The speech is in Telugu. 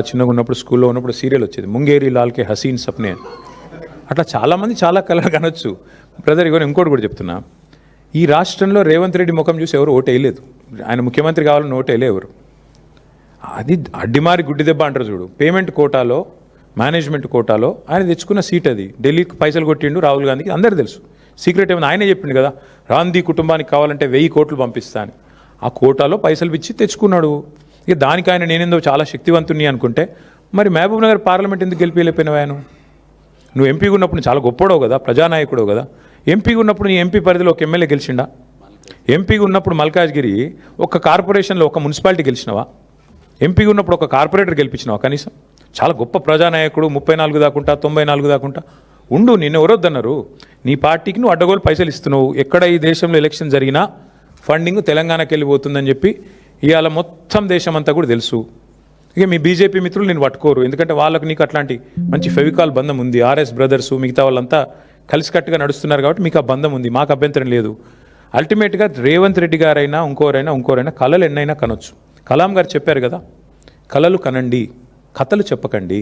చిన్నగా ఉన్నప్పుడు స్కూల్లో ఉన్నప్పుడు సీరియల్ వచ్చేది ముంగేరి లాల్కే హసీన్ సప్నే. అట్లా చాలామంది చాలా కళలు కనొచ్చు. బ్రదర్ ఇగో ఇంకోటి కూడా చెప్తున్నా, ఈ రాష్ట్రంలో రేవంత్ రెడ్డి ముఖం చూసి ఎవరు ఓటు వేయలేదు. ఆయన ముఖ్యమంత్రి కావాలని ఓటు వేయలే ఎవరు. అది అడ్డిమారి గుడ్డి దెబ్బ అంటారు చూడు. పేమెంట్ కోటాలో, మేనేజ్మెంట్ కోటాలో ఆయన తెచ్చుకున్న సీట్ అది. ఢిల్లీకి పైసలు కొట్టిండు రాహుల్ గాంధీకి, అందరు తెలుసు. సీక్రెట్ ఏమైనా ఆయనే చెప్పిండు కదా, గాంధీ కుటుంబానికి కావాలంటే 1000 కోట్లు పంపిస్తా అని. ఆ కోటాలో పైసలు ఇచ్చి తెచ్చుకున్నాడు. ఇక దానికి ఆయన నేనేందో చాలా శక్తివంతుని అనుకుంటే మరి మహబూబ్ నగర్ పార్లమెంట్ ఎందుకు గెలిపిలేకపోయినావు? నువ్వు ఎంపీగా ఉన్నప్పుడు చాలా గొప్పడవు కదా, ప్రజానాయకుడు కదా. ఎంపీగా ఉన్నప్పుడు నీ ఎంపీ పరిధిలో ఒక ఎమ్మెల్యే గెలిచిండా? ఎంపీగా ఉన్నప్పుడు మల్కాజ్గిరి ఒక కార్పొరేషన్లో ఒక మున్సిపాలిటీ గెలిచినవా? ఎంపీగా ఉన్నప్పుడు ఒక కార్పొరేటర్ గెలిపించినావా కనీసం? చాలా గొప్ప ప్రజానాయకుడు, 34 దాకుంటా 94 దాకుంటా ఉండు. నిన్ను ఎవరొద్దన్నారు? నీ పార్టీకి నువ్వు అడ్డగోలు పైసలు ఇస్తున్నావు. ఎక్కడ ఈ దేశంలో ఎలక్షన్ జరిగినా ఫండింగ్ తెలంగాణకి వెళ్ళిపోతుందని చెప్పి ఇవాళ మొత్తం దేశం అంతా కూడా తెలుసు. ఇక మీ బీజేపీ మిత్రులు నేను పట్టుకోరు, ఎందుకంటే వాళ్ళకు నీకు అట్లాంటి మంచి ఫెవికాల్ బంధం ఉంది. ఆర్ఎస్ బ్రదర్సు మిగతా వాళ్ళంతా కలిసికట్టుగా నడుస్తున్నారు కాబట్టి మీకు ఆ బంధం ఉంది. మాకు అభ్యంతరం లేదు. అల్టిమేట్గా రేవంత్ రెడ్డి గారైనా ఇంకోరైనా కళలు ఎన్నైనా కనొచ్చు. కలాం గారు చెప్పారు కదా, కళలు కనండి, కథలు చెప్పకండి.